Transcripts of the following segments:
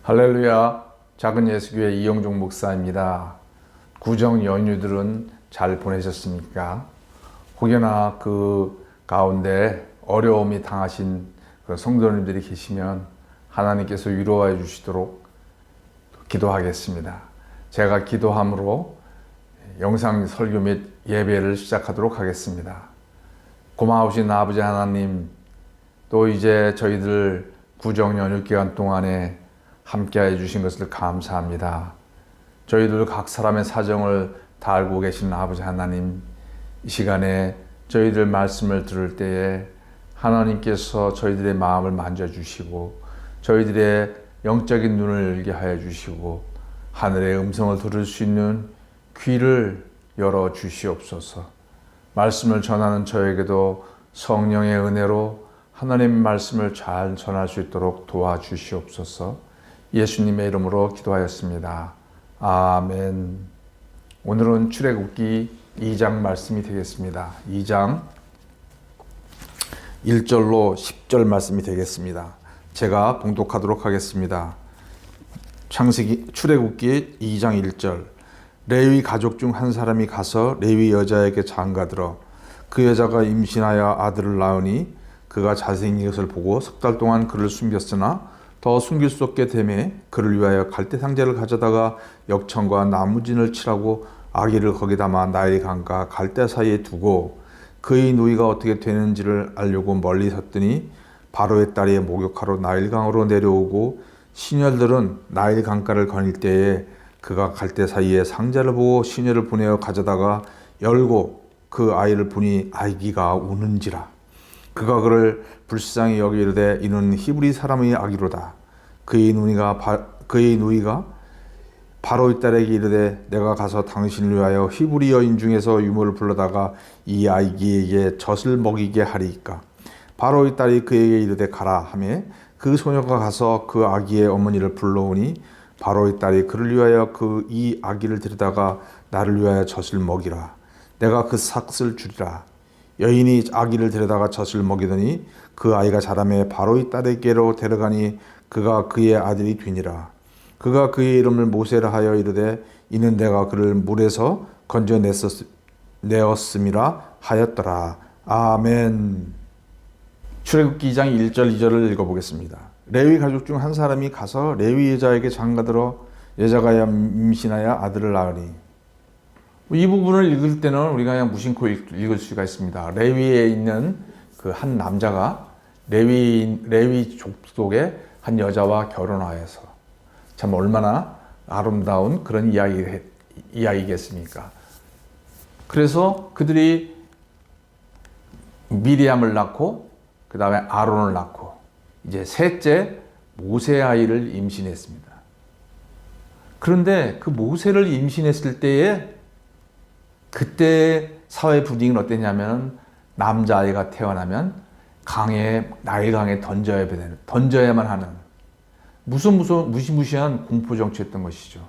할렐루야. 작은 예수교회 이영종 목사입니다. 구정 연휴들은 잘 보내셨습니까? 혹여나 그 가운데 어려움이 당하신 그 성도님들이 계시면 하나님께서 위로해 주시도록 기도하겠습니다. 제가 기도함으로 영상 설교 및 예배를 시작하도록 하겠습니다. 고마우신 아버지 하나님, 또 이제 저희들 구정 연휴 기간 동안에 함께해 주신 것을 감사합니다. 저희들 각 사람의 사정을 다 알고 계신 아버지 하나님, 이 시간에 저희들 말씀을 들을 때에 하나님께서 저희들의 마음을 만져주시고 저희들의 영적인 눈을 열게 하여 주시고 하늘의 음성을 들을 수 있는 귀를 열어 주시옵소서. 말씀을 전하는 저에게도 성령의 은혜로 하나님의 말씀을 잘 전할 수 있도록 도와주시옵소서. 예수님의 이름으로 기도하였습니다. 아멘. 오늘은 출애굽기 2장 말씀이 되겠습니다. 2장 1절로 10절 말씀이 되겠습니다. 제가 봉독하도록 하겠습니다. 출애굽기 2장 1절. 레위 가족 중 한 사람이 가서 레위 여자에게 장가들어 그 여자가 임신하여 아들을 낳으니 그가 잘생긴 것을 보고 석 달 동안 그를 숨겼으나 더 숨길 수 없게 되매 그를 위하여 갈대 상자를 가져다가 역청과 나무진을 칠하고 아기를 거기 담아 나일 강과 갈대 사이에 두고 그의 누이가 어떻게 되는지를 알려고 멀리 섰더니 바로의 딸이 목욕하러 나일 강으로 내려오고 시녀들은 나일 강가를 거닐 때에 그가 갈대 사이에 상자를 보고 시녀를 보내어 가져다가 열고 그 아이를 보니 아기가 우는지라. 그가 그를 불쌍히 여기 이르되 이는 히브리 사람의 아기로다. 그의 누이가 바로의 딸에게 이르되 내가 가서 당신을 위하여 히브리 여인 중에서 유모를 불러다가 이 아기에게 젖을 먹이게 하리이까. 바로의 딸이 그에게 이르되 가라 하매 그 소녀가 가서 그 아기의 어머니를 불러오니 바로의 딸이 그를 위하여 이 아기를 데려다가 나를 위하여 젖을 먹이라. 내가 그 삭을 주리라. 여인이 아기를 데려다가 젖을 먹이더니 그 아이가 자라매 바로의 딸에게로 데려가니 그가 그의 아들이 되니라. 그가 그의 이름을 모세라 하여 이르되 이는 내가 그를 물에서 건져내었음이라 하였더라. 아멘. 출애굽기 2장 1절 2절을 읽어보겠습니다. 레위 가족 중 한 사람이 가서 레위 여자에게 장가들어 여자가 임신하여 아들을 낳으니. 이 부분을 읽을 때는 우리가 그냥 무심코 읽을 수가 있습니다. 레위에 있는 그 한 남자가 레위 족속의 한 여자와 결혼하여서 참 얼마나 아름다운 그런 이야기겠습니까? 그래서 그들이 미리암을 낳고 그 다음에 아론을 낳고 이제 셋째 모세 아이를 임신했습니다. 그런데 그 모세를 임신했을 때에 그때 사회 분위기는 어땠냐면 남자아이가 태어나면 나일 강에 던져야만 하는 무시무시한 공포 정치였던 것이죠.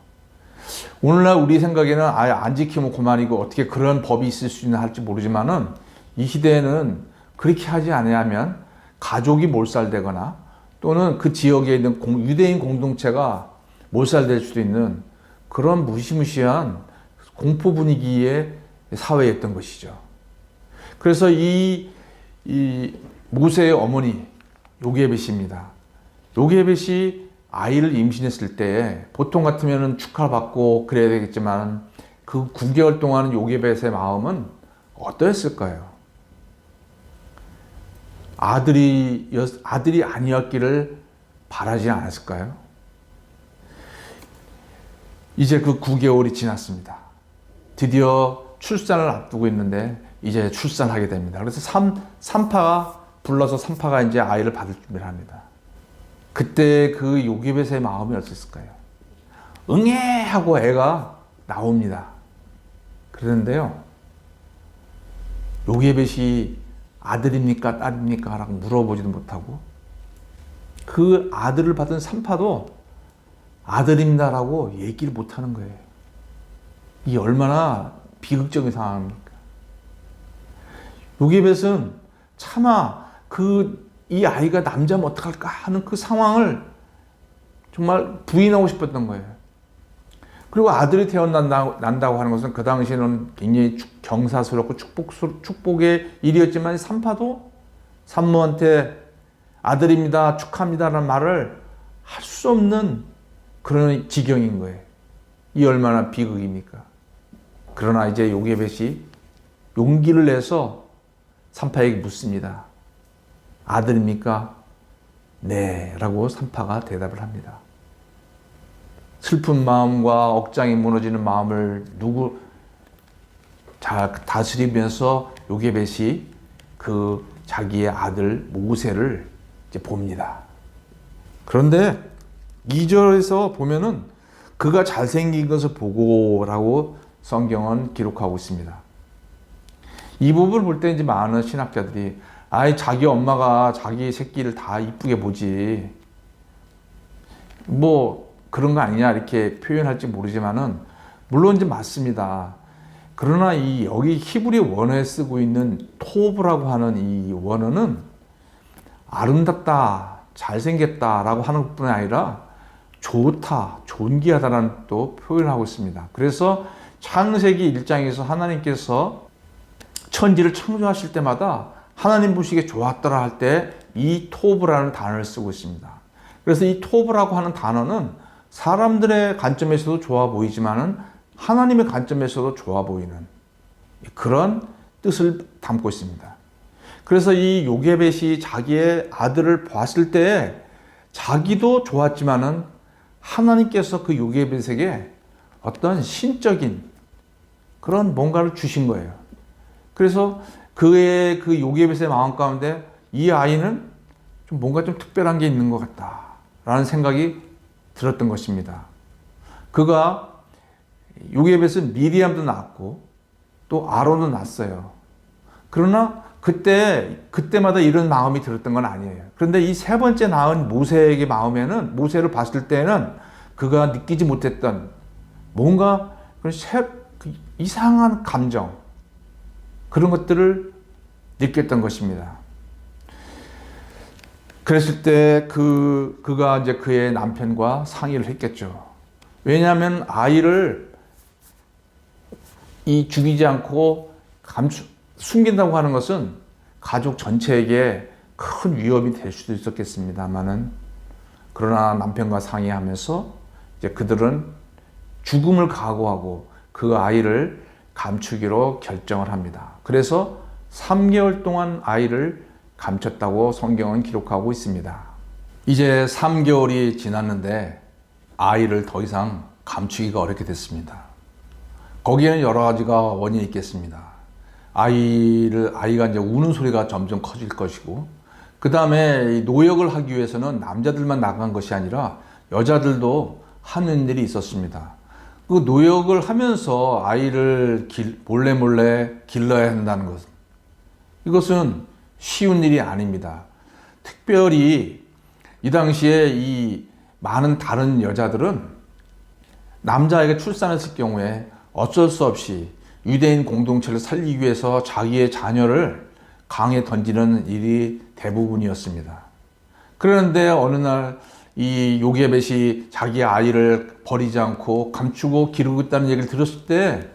오늘날 우리 생각에는 아예 안 지키면 그만이고 어떻게 그런 법이 있을 수 있나 할지 모르지만은 이 시대에는 그렇게 하지 않으면 가족이 몰살되거나 또는 그 지역에 있는 유대인 공동체가 몰살될 수도 있는 그런 무시무시한 공포 분위기의 사회였던 것이죠. 그래서 이 모세의 어머니 요게벳입니다. 요게벳이 아이를 임신했을 때 보통 같으면 축하를 받고 그래야 되겠지만 그 9개월 동안 요게벳의 마음은 어떠했을까요? 아들이 아니었기를 바라지 않았을까요? 이제 그 9개월이 지났습니다. 드디어 출산을 앞두고 있는데 이제 출산하게 됩니다. 그래서 산파가 이제 아이를 받을 준비를 합니다. 그때 그 요게벳의 마음이 어땠을까요? 응애 하고 애가 나옵니다. 그런데요, 요게벳이 아들입니까 딸입니까 라고 물어보지도 못하고 그 아들을 받은 산파도 아들입니다라고 얘기를 못하는 거예요. 이 얼마나 비극적인 상황입니까? 요게벳은 차마 이 아이가 남자면 어떡할까 하는 그 상황을 정말 부인하고 싶었던 거예요. 그리고 아들이 태어난다고 하는 것은 그 당시에는 굉장히 경사스럽고 축복의 일이었지만 산파도 산모한테 아들입니다, 축하합니다라는 말을 할 수 없는 그런 지경인 거예요. 이 얼마나 비극입니까? 그러나 이제 요게벳이 용기를 내서 산파에게 묻습니다. 아들입니까? 네, 라고 산파가 대답을 합니다. 슬픈 마음과 억장이 무너지는 마음을 잘 다스리면서 요게벳이 그 자기의 아들 모세를 이제 봅니다. 그런데 2절에서 보면은 그가 잘생긴 것을 보고라고 성경은 기록하고 있습니다. 이 부분을 볼 때 이제 많은 신학자들이 자기 엄마가 자기 새끼를 다 이쁘게 보지 뭐 그런 거 아니냐 이렇게 표현할지 모르지만은 물론 이제 맞습니다. 그러나 여기 히브리 원어에 쓰고 있는 토브라고 하는 이 원어는 아름답다, 잘생겼다라고 하는 것뿐 아니라 좋다, 존귀하다라는 또 표현하고 있습니다. 그래서 창세기 1장에서 하나님께서 천지를 창조하실 때마다 하나님 보시기에 좋았더라 할 때 이 토브라는 단어를 쓰고 있습니다. 그래서 이 토브라고 하는 단어는 사람들의 관점에서도 좋아 보이지만은 하나님의 관점에서도 좋아 보이는 그런 뜻을 담고 있습니다. 그래서 이 요게벳이 자기의 아들을 보았을 때 자기도 좋았지만은 하나님께서 그 요게벳에게 어떤 신적인 그런 뭔가를 주신 거예요. 그래서 그의 그 요게벳의 마음 가운데 이 아이는 좀 뭔가 좀 특별한 게 있는 것 같다라는 생각이 들었던 것입니다. 그가 요게벳은 미리암도 낳았고 또 아론도 낳았어요. 그러나 그때마다 이런 마음이 들었던 건 아니에요. 그런데 이 세 번째 낳은 모세에게 마음에는 모세를 봤을 때는 그가 느끼지 못했던 뭔가 그런 이상한 감정 그런 것들을 느꼈던 것입니다. 그랬을 때 그가 이제 그의 남편과 상의를 했겠죠. 왜냐하면 아이를 죽이지 않고 숨긴다고 하는 것은 가족 전체에게 큰 위협이 될 수도 있었겠습니다만은 그러나 남편과 상의하면서 이제 그들은 죽음을 각오하고 그 아이를 감추기로 결정을 합니다. 그래서 3개월 동안 아이를 감췄다고 성경은 기록하고 있습니다. 이제 3개월이 지났는데 아이를 더 이상 감추기가 어렵게 됐습니다. 거기에는 여러 가지가 원인이 있겠습니다. 아이가 이제 우는 소리가 점점 커질 것이고, 그 다음에 노역을 하기 위해서는 남자들만 나간 것이 아니라 여자들도 하는 일이 있었습니다. 그 노역을 하면서 아이를 몰래 길러야 한다는 것, 이것은 쉬운 일이 아닙니다. 특별히 이 당시에 이 많은 다른 여자들은 남자에게 출산했을 경우에 어쩔 수 없이 유대인 공동체를 살리기 위해서 자기의 자녀를 강에 던지는 일이 대부분이었습니다. 그런데 어느 날 이 요게벳이 자기 아이를 버리지 않고 감추고 기르고 있다는 얘기를 들었을 때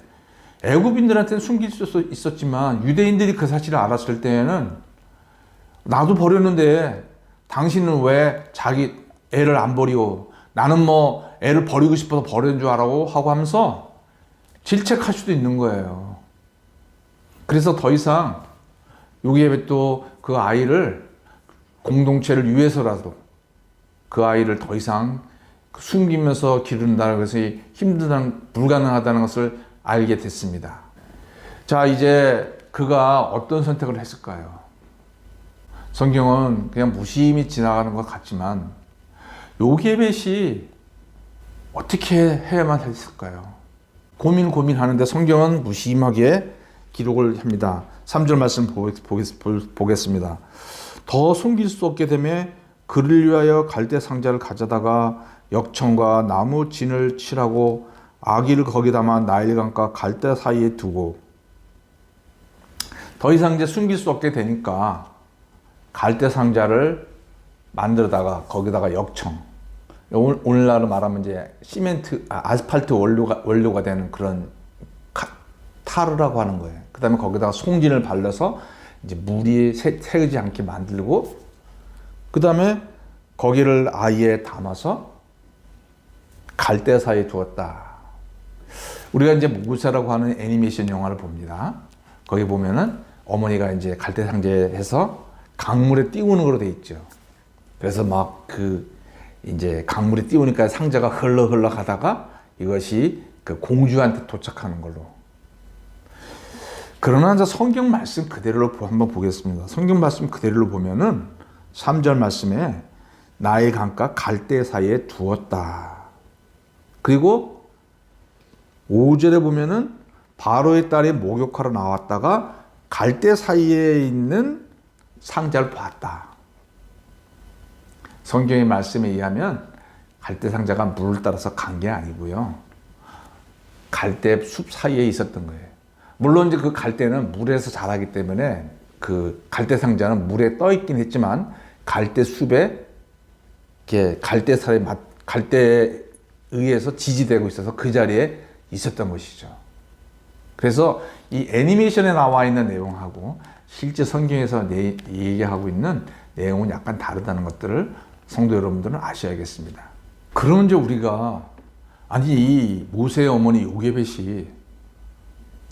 애굽인들한테는 숨길 수 있었지만 유대인들이 그 사실을 알았을 때에는 나도 버렸는데 당신은 왜 자기 애를 안 버리고 나는 뭐 애를 버리고 싶어서 버린 줄 알고 하고 하면서 질책할 수도 있는 거예요. 그래서 더 이상 요게벳도 그 아이를 공동체를 위해서라도 그 아이를 더 이상 숨기면서 기른다는 것이 불가능하다는 것을 알게 됐습니다. 자, 이제 그가 어떤 선택을 했을까요? 성경은 그냥 무심히 지나가는 것 같지만 요게벳이 어떻게 해야만 했을까요? 고민하는데 성경은 무심하게 기록을 합니다. 3절 말씀 보겠습니다. 더 숨길 수 없게 되며 그를 위하여 갈대 상자를 가져다가 역청과 나무 진을 칠하고 아기를 거기 담아 나일강과 갈대 사이에 두고, 더 이상 이제 숨길 수 없게 되니까 갈대 상자를 만들다가 거기다가 역청, 오늘날로 말하면 이제 아스팔트 원료가 되는 그런 타르라고 하는 거예요. 그 다음에 거기다가 송진을 발라서 이제 물이 새지 않게 만들고, 그 다음에 거기를 아이에 담아서 갈대사에 두었다. 우리가 이제 모세라고 하는 애니메이션 영화를 봅니다. 거기 보면은 어머니가 이제 갈대 상자에서 강물에 띄우는 거로 돼 있죠. 그래서 막 이제 강물에 띄우니까 상자가 흘러 가다가 이것이 그 공주한테 도착하는 걸로. 그러나 이제 성경 말씀 그대로 한번 보겠습니다. 성경 말씀 그대로 보면은 3절 말씀에 나의 강가 갈대 사이에 두었다. 그리고 5절에 보면은 바로의 딸이 목욕하러 나왔다가 갈대 사이에 있는 상자를 봤다. 성경의 말씀에 의하면 갈대 상자가 물을 따라서 간 게 아니고요. 갈대 숲 사이에 있었던 거예요. 물론 이제 그 갈대는 물에서 자라기 때문에 그 갈대 상자는 물에 떠 있긴 했지만 갈대 숲에 이렇게 갈대에 의해서 지지되고 있어서 그 자리에 있었던 것이죠. 그래서 이 애니메이션에 나와 있는 내용하고 실제 성경에서 얘기하고 있는 내용은 약간 다르다는 것들을 성도 여러분들은 아셔야겠습니다. 그러면 이제 우리가 아니 이 모세의 어머니 요게벳이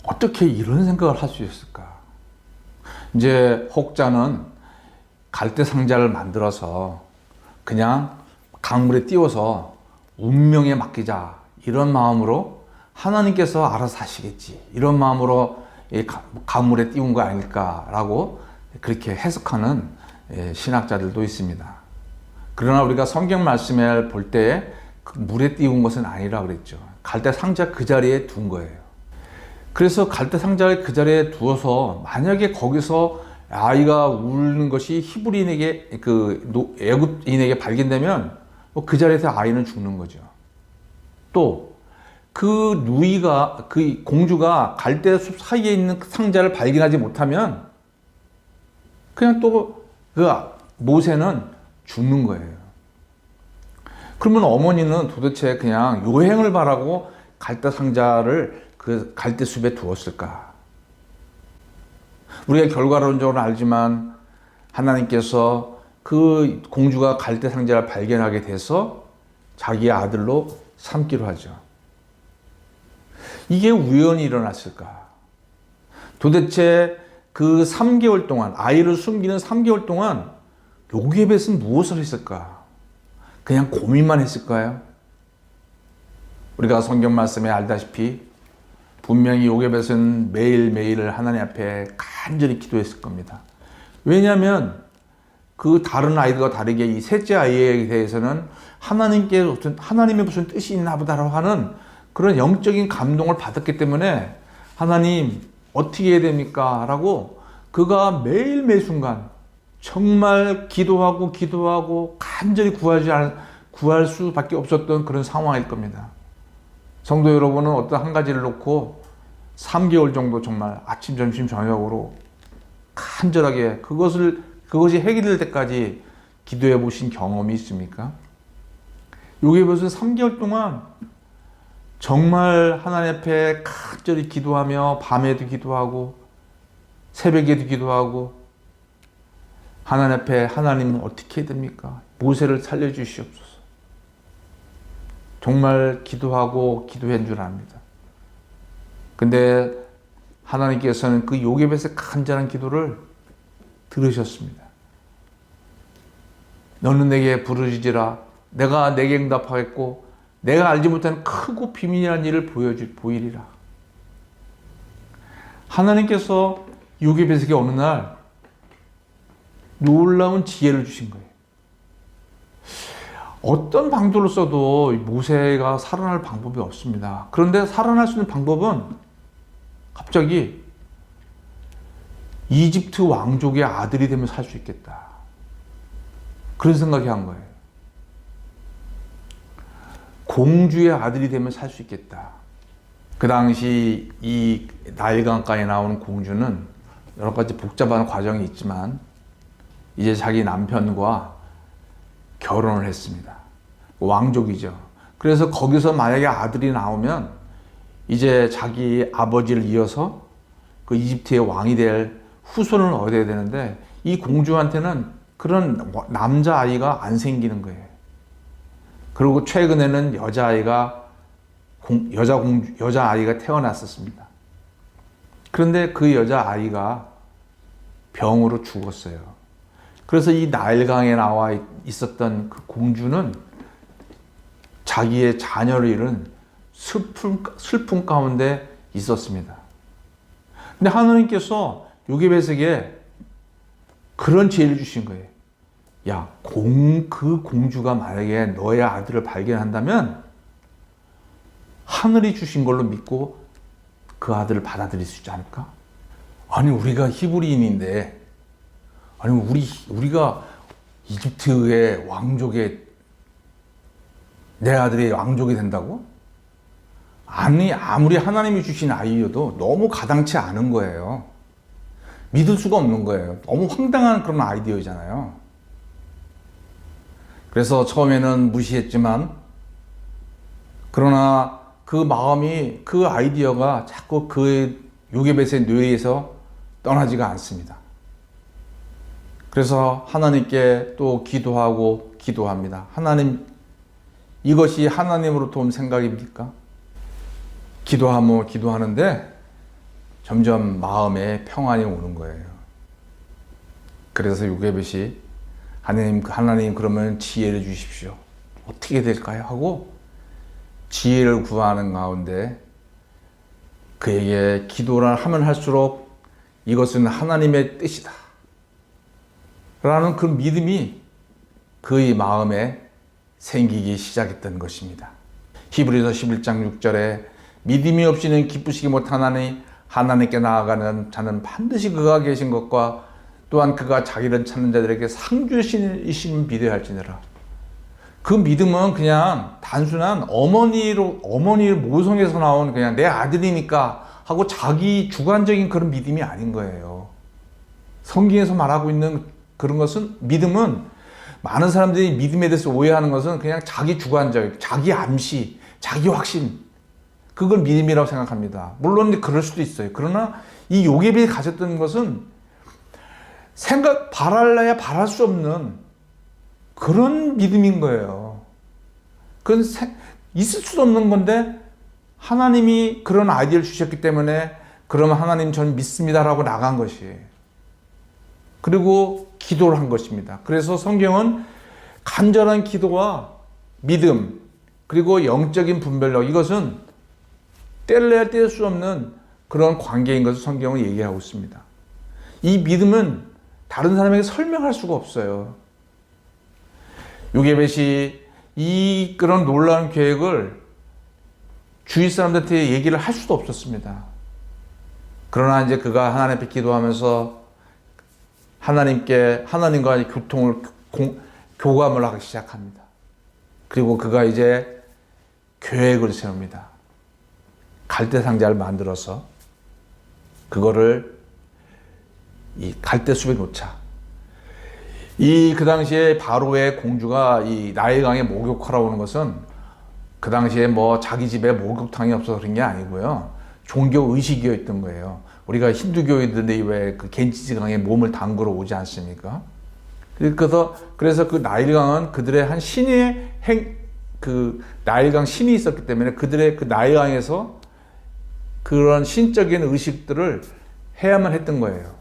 어떻게 이런 생각을 할 수 있을까? 이제 혹자는 갈대 상자를 만들어서 그냥 강물에 띄워서 운명에 맡기자 이런 마음으로 하나님께서 알아서 하시겠지 이런 마음으로 강물에 띄운 거 아닐까라고 그렇게 해석하는 신학자들도 있습니다. 그러나 우리가 성경 말씀을 볼 때 그 물에 띄운 것은 아니라 그랬죠. 갈대 상자 그 자리에 둔 거예요. 그래서 갈대 상자를 그 자리에 두어서 만약에 거기서 아이가 우는 것이 히브리인에게 애굽인에게 발견되면 그 자리에서 아이는 죽는 거죠. 또 그 공주가 갈대 숲 사이에 있는 상자를 발견하지 못하면 그냥 또 그 모세는 죽는 거예요. 그러면 어머니는 도대체 그냥 요행을 바라고 갈대 상자를 그 갈대 숲에 두었을까? 우리가 결과론적으로 알지만 하나님께서 그 공주가 갈대 상자를 발견하게 돼서 자기의 아들로 삼기로 하죠. 이게 우연히 일어났을까? 도대체 그 3개월 동안, 아이를 숨기는 3개월 동안 요게벳은 무엇을 했을까? 그냥 고민만 했을까요? 우리가 성경 말씀에 알다시피 분명히 요게벳은 매일매일 하나님 앞에 간절히 기도했을 겁니다. 왜냐하면 그 다른 아이들과 다르게 이 셋째 아이에 대해서는 하나님의 무슨 뜻이 있나 보다라고 하는 그런 영적인 감동을 받았기 때문에 하나님 어떻게 해야 됩니까? 라고 그가 매일매 순간 정말 기도하고 간절히 구할 수밖에 없었던 그런 상황일 겁니다. 성도 여러분은 어떤 한 가지를 놓고 3개월 정도 정말 아침, 점심, 저녁으로 간절하게 그것이 해결될 때까지 기도해 보신 경험이 있습니까? 요게벳은 3개월 동안 정말 하나님 앞에 간절히 기도하며 밤에도 기도하고 새벽에도 기도하고 하나님 앞에 하나님은 어떻게 해야 됩니까? 모세를 살려주시옵소서. 정말 기도하고 기도한 줄 압니다. 근데 하나님께서는 그 요게벳의 간절한 기도를 들으셨습니다. 너는 내게 부르짖으라. 내가 내게 응답하겠고 내가 알지 못하는 크고 비밀한 일을 보이리라. 하나님께서 요게벳에게 어느 날 놀라운 지혜를 주신 거예요. 어떤 방도를 써도 모세가 살아날 방법이 없습니다. 그런데 살아날 수 있는 방법은 갑자기 이집트 왕족의 아들이 되면 살 수 있겠다. 그런 생각이 한 거예요. 공주의 아들이 되면 살 수 있겠다. 그 당시 이 나일강가에 나오는 공주는 여러 가지 복잡한 과정이 있지만 이제 자기 남편과 결혼을 했습니다. 왕족이죠. 그래서 거기서 만약에 아들이 나오면 이제 자기 아버지를 이어서 그 이집트의 왕이 될 후손을 얻어야 되는데 이 공주한테는 그런 남자아이가 안 생기는 거예요. 그리고 최근에는 여자아이가 태어났었습니다. 그런데 그 여자아이가 병으로 죽었어요. 그래서 이 나일강에 나와 있었던 그 공주는 자기의 자녀를 잃은 슬픔 가운데 있었습니다. 근데 하나님께서 요게벳에게 그런 지혜를 주신 거예요. 야, 그 공주가 만약에 너의 아들을 발견한다면 하늘이 주신 걸로 믿고 그 아들을 받아들일 수 있지 않을까? 아니, 우리가 히브리인인데, 아니, 우리가 이집트의 왕족의 내 아들이 왕족이 된다고? 아니, 아무리 하나님이 주신 아이여도 너무 가당치 않은 거예요. 믿을 수가 없는 거예요. 너무 황당한 그런 아이디어잖아요. 그래서 처음에는 무시했지만, 그러나 그 마음이, 그 아이디어가 자꾸 그 요게벳의 뇌에서 떠나지가 않습니다. 그래서 하나님께 또 기도합니다. 하나님, 이것이 하나님으로부터 온 생각입니까? 기도하는데 점점 마음에 평안이 오는 거예요. 그래서 요게벳이 하나님 그러면 지혜를 주십시오. 어떻게 될까요? 하고 지혜를 구하는 가운데 그에게 기도를 하면 할수록 이것은 하나님의 뜻이다 라는 그 믿음이 그의 마음에 생기기 시작했던 것입니다. 히브리서 11장 6절에 믿음이 없이는 기쁘시기 못하나니 하나님께 나아가는 자는 반드시 그가 계신 것과 또한 그가 자기를 찾는 자들에게 상주이심을 믿어야 할지니라. 그 믿음은 그냥 단순한 어머니를 모성에서 나온 그냥 내 아들이니까 하고 자기 주관적인 그런 믿음이 아닌 거예요. 성경에서 말하고 있는 그런 것은, 믿음은 많은 사람들이 믿음에 대해서 오해하는 것은 그냥 자기 주관적, 자기 암시, 자기 확신, 그걸 믿음이라고 생각합니다. 물론 그럴 수도 있어요. 그러나 이 요게벳이 가졌던 것은 바랄래야 바랄 수 없는 그런 믿음인 거예요. 그건 있을 수도 없는 건데 하나님이 그런 아이디어를 주셨기 때문에 그러면 하나님 저는 믿습니다라고 나간 것이에요. 그리고 기도를 한 것입니다. 그래서 성경은 간절한 기도와 믿음, 그리고 영적인 분별력, 이것은 뗄래야 뗄 수 없는 그런 관계인 것을 성경은 얘기하고 있습니다. 이 믿음은 다른 사람에게 설명할 수가 없어요. 요게벳이 그런 놀라운 계획을 주위 사람들한테 얘기를 할 수도 없었습니다. 그러나 이제 그가 하나님 앞에 기도하면서 하나님과 교감을 하기 시작합니다. 그리고 그가 이제 계획을 세웁니다. 갈대 상자를 만들어서 그거를 이 갈대 숲에 놓자. 그 당시에 바로의 공주가 이 나일강에 목욕하러 오는 것은 그 당시에 뭐 자기 집에 목욕탕이 없어서 그런 게 아니고요. 종교 의식이었던 거예요. 우리가 힌두교인들이 왜 그 겐지스강에 몸을 담그러 오지 않습니까? 그래서 그 나일강은 그들의 한 신의 그 나일강 신이 있었기 때문에 그들의 그 나일강에서 그런 신적인 의식들을 해야만 했던 거예요.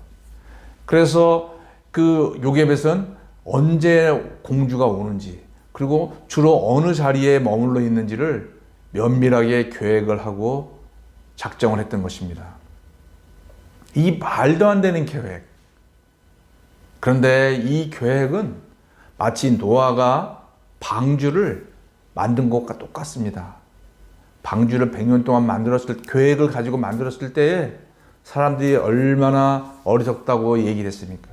그래서 그 요게벳은 언제 공주가 오는지, 그리고 주로 어느 자리에 머물러 있는지를 면밀하게 계획을 하고 작정을 했던 것입니다. 이 말도 안 되는 계획. 그런데 이 계획은 마치 노아가 방주를 만든 것과 똑같습니다. 방주를 100년 동안 계획을 가지고 만들었을 때에 사람들이 얼마나 어리석다고 얘기를 했습니까?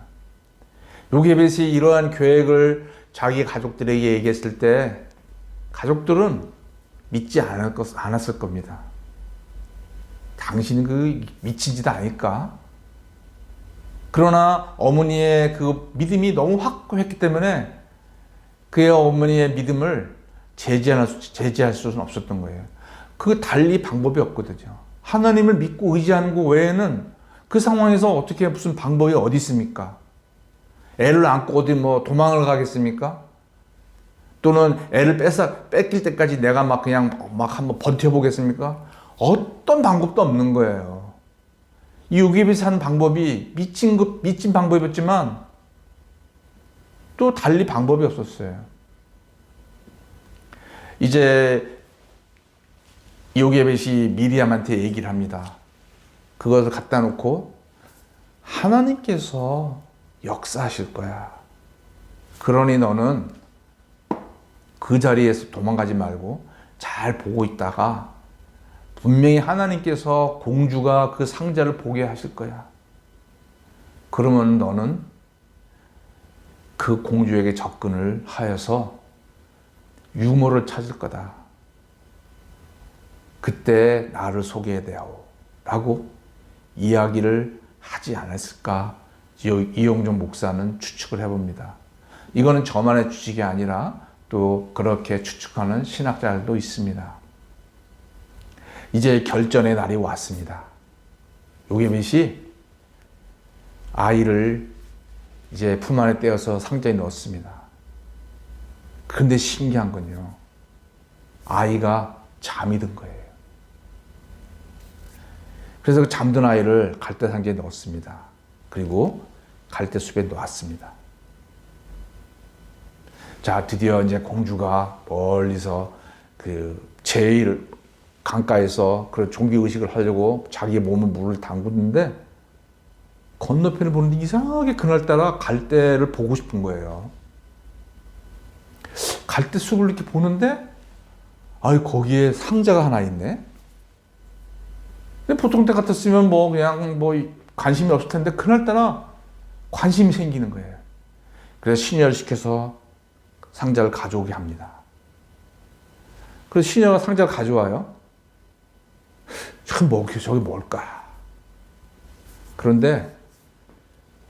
요게벳이 이러한 계획을 자기 가족들에게 얘기했을 때 가족들은 믿지 않았을 겁니다. 당신은 그 미친 짓 아닐까? 그러나 어머니의 그 믿음이 너무 확고했기 때문에 그의 어머니의 믿음을 제지할 수는 없었던 거예요. 그 달리 방법이 없거든요. 하나님을 믿고 의지하는 것 외에는 그 상황에서 어떻게 무슨 방법이 어디 있습니까? 애를 안고 어디 뭐 도망을 가겠습니까? 또는 애를 뺏길 때까지 내가 막 그냥 막 한번 버텨보겠습니까? 어떤 방법도 없는 거예요. 이 요셉이 하는 방법이 미친 방법이었지만 또 달리 방법이 없었어요. 이제 요셉이 미리암한테 얘기를 합니다. 그것을 갖다 놓고 하나님께서 역사하실 거야. 그러니 너는 그 자리에서 도망가지 말고 잘 보고 있다가 분명히 하나님께서 공주가 그 상자를 보게 하실 거야. 그러면 너는 그 공주에게 접근을 하여서 유모를 찾을 거다. 그때 나를 소개해다오 라고 이야기를 하지 않았을까 이용종 목사는 추측을 해봅니다. 이거는 저만의 추측이 아니라 또 그렇게 추측하는 신학자들도 있습니다. 이제 결전의 날이 왔습니다. 요셉이 아이를 이제 품 안에 떼어서 상자에 넣었습니다. 그런데 신기한 건요, 아이가 잠이 든 거예요. 그래서 그 잠든 아이를 갈대 상자에 넣었습니다. 그리고 갈대 숲에 놓았습니다. 자, 드디어 이제 공주가 멀리서 그 제일 강가에서 그런 종교 의식을 하려고 자기 몸에 물을 담그는데 건너편을 보는데 이상하게 그날따라 갈대를 보고 싶은 거예요. 갈대 숲을 이렇게 보는데 거기에 상자가 하나 있네. 근데 보통 때 같았으면 뭐 그냥 뭐 관심이 없을 텐데 그날따라 관심이 생기는 거예요. 그래서 시녀를 시켜서 상자를 가져오게 합니다. 그래서 시녀가 상자를 가져와요. 저게 뭘까? 그런데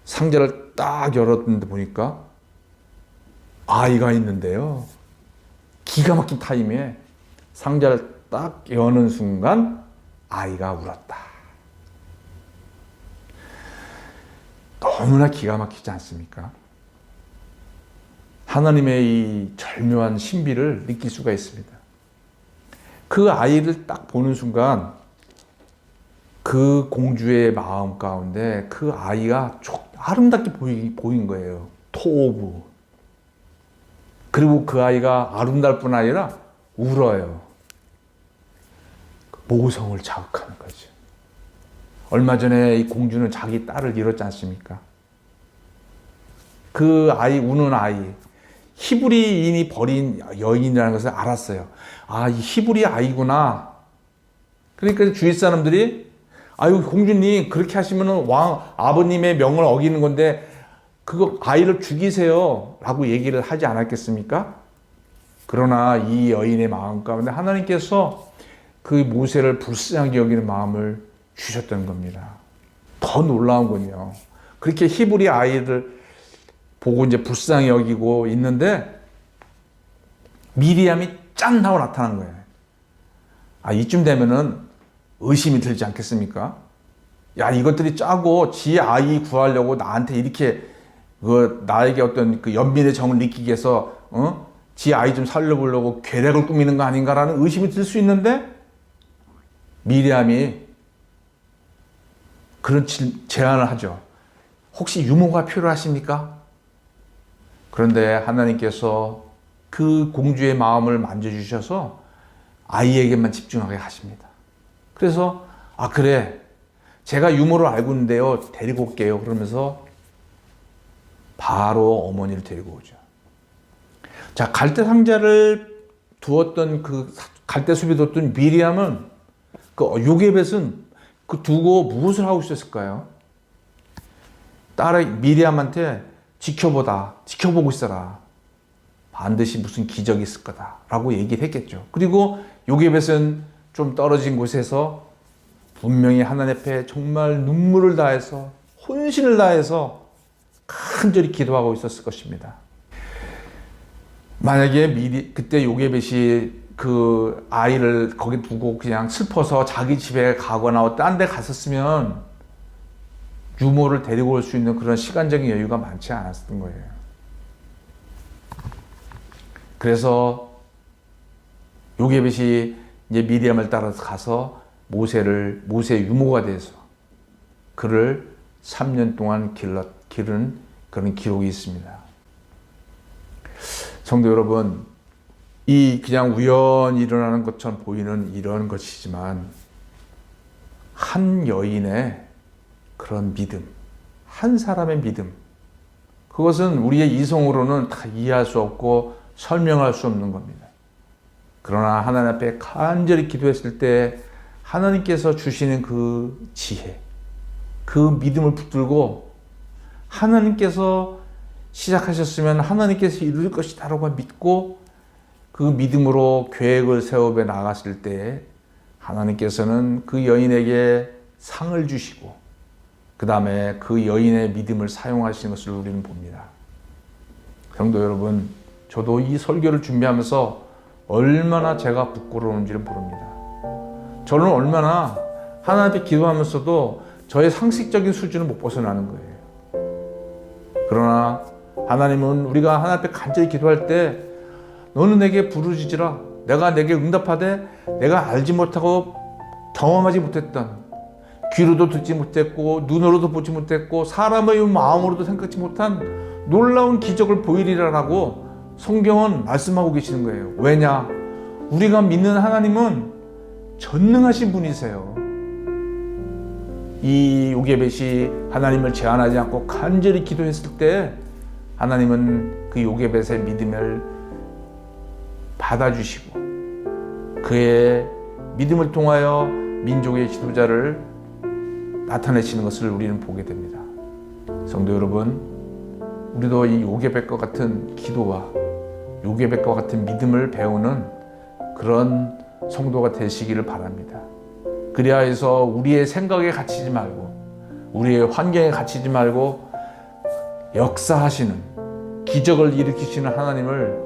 상자를 딱 열었는데 보니까 아이가 있는데요. 기가 막힌 타임에 상자를 딱 여는 순간 아이가 울었다. 너무나 기가 막히지 않습니까? 하나님의 이 절묘한 신비를 느낄 수가 있습니다. 그 아이를 딱 보는 순간 그 공주의 마음 가운데 그 아이가 아름답게 보인 거예요. 토부. 그리고 그 아이가 아름다울 뿐 아니라 울어요. 모성을 자극하는 거죠. 얼마 전에 이 공주는 자기 딸을 잃었지 않습니까? 그 아이, 우는 아이, 히브리인이 버린 여인이라는 것을 알았어요. 이 히브리 아이구나. 그러니까 주위 사람들이 공주님 그렇게 하시면 아버님의 명을 어기는 건데 그거 아이를 죽이세요 라고 얘기를 하지 않았겠습니까? 그러나 이 여인의 마음 가운데 하나님께서 그 모세를 불쌍하게 여기는 마음을 주셨던 겁니다. 더 놀라운 건요, 그렇게 히브리 아이를 보고 이제 불쌍히 여기고 있는데 미리암이 짠 하고 나타난 거예요. 이쯤 되면은 의심이 들지 않겠습니까? 야, 이것들이 짜고 지 아이 구하려고 나한테 이렇게 나에게 어떤 그 연민의 정을 느끼게 해서 지 아이 좀 살려보려고 계략을 꾸미는 거 아닌가라는 의심이 들 수 있는데 미리암이 그런 제안을 하죠. 혹시 유모가 필요하십니까? 그런데 하나님께서 그 공주의 마음을 만져주셔서 아이에게만 집중하게 하십니다. 그래서 그래, 제가 유모를 알고 있는데요, 데리고 올게요. 그러면서 바로 어머니를 데리고 오죠. 자, 갈대 상자를 두었던 그 갈대 숲에 뒀던 미리암은 그 요게벳은 그 두고 무엇을 하고 있었을까요? 딸의 미리암한테 지켜보고 있어라. 반드시 무슨 기적이 있을 거다라고 얘기를 했겠죠. 그리고 요게벳은 좀 떨어진 곳에서 분명히 하나님 앞에 정말 눈물을 다해서 혼신을 다해서 간절히 기도하고 있었을 것입니다. 만약에 미리 그때 요게벳이 그 아이를 거기 두고 그냥 슬퍼서 자기 집에 가거나 딴 데 갔었으면 유모를 데리고 올 수 있는 그런 시간적인 여유가 많지 않았던 거예요. 그래서 요게벳이 이제 미디암을 따라서 가서 모세의 유모가 돼서 그를 3년 동안 기른 그런 기록이 있습니다. 성도 여러분, 이 그냥 우연히 일어나는 것처럼 보이는 이런 것이지만 한 여인의 그런 믿음, 한 사람의 믿음, 그것은 우리의 이성으로는 다 이해할 수 없고 설명할 수 없는 겁니다. 그러나 하나님 앞에 간절히 기도했을 때 하나님께서 주시는 그 지혜, 그 믿음을 붙들고 하나님께서 시작하셨으면 하나님께서 이룰 것이다라고 믿고 그 믿음으로 계획을 세워배 나갔을 때 하나님께서는 그 여인에게 상을 주시고 그 다음에 그 여인의 믿음을 사용하시는 것을 우리는 봅니다. 성도 여러분, 저도 이 설교를 준비하면서 얼마나 제가 부끄러운지를 모릅니다. 저는 얼마나 하나님 앞에 기도하면서도 저의 상식적인 수준을 못 벗어나는 거예요. 그러나 하나님은 우리가 하나님 앞에 간절히 기도할 때 너는 내게 부르짖으라. 내가 내게 응답하되 내가 알지 못하고 경험하지 못했던, 귀로도 듣지 못했고 눈으로도 보지 못했고 사람의 마음으로도 생각지 못한 놀라운 기적을 보이리라라고 성경은 말씀하고 계시는 거예요. 왜냐? 우리가 믿는 하나님은 전능하신 분이세요. 이 요게벳이 하나님을 제한하지 않고 간절히 기도했을 때 하나님은 그 요게벳의 믿음을 받아주시고 그의 믿음을 통하여 민족의 지도자를 나타내시는 것을 우리는 보게 됩니다. 성도 여러분, 우리도 이 요게벳과 같은 기도와 요게벳과 같은 믿음을 배우는 그런 성도가 되시기를 바랍니다. 그리하 해서 우리의 생각에 갇히지 말고 우리의 환경에 갇히지 말고 역사하시는 기적을 일으키시는 하나님을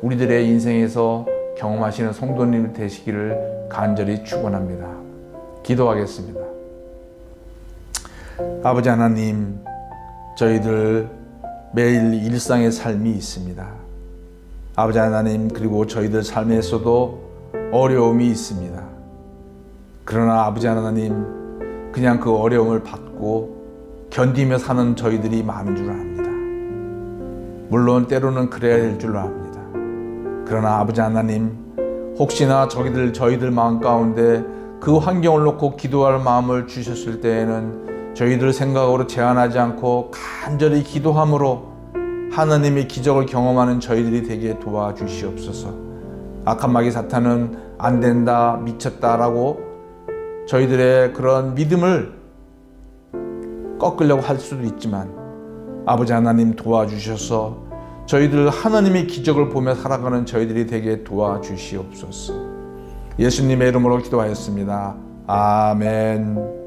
우리들의 인생에서 경험하시는 성도님이 되시기를 간절히 축원합니다. 기도하겠습니다. 아버지 하나님, 저희들 매일 일상의 삶이 있습니다. 아버지 하나님, 그리고 저희들 삶에서도 어려움이 있습니다. 그러나 아버지 하나님, 그냥 그 어려움을 받고 견디며 사는 저희들이 많은 줄 압니다. 물론 때로는 그래야 될 줄 압니다. 그러나 아버지 하나님, 혹시나 저희들 마음 가운데 그 환경을 놓고 기도할 마음을 주셨을 때에는 저희들 생각으로 제한하지 않고 간절히 기도함으로 하나님의 기적을 경험하는 저희들이 되게 도와주시옵소서. 악한 마귀 사탄은 안 된다, 미쳤다라고 저희들의 그런 믿음을 꺾으려고 할 수도 있지만 아버지 하나님 도와주셔서 저희들 하나님의 기적을 보며 살아가는 저희들이 되게 도와주시옵소서. 예수님의 이름으로 기도하였습니다. 아멘.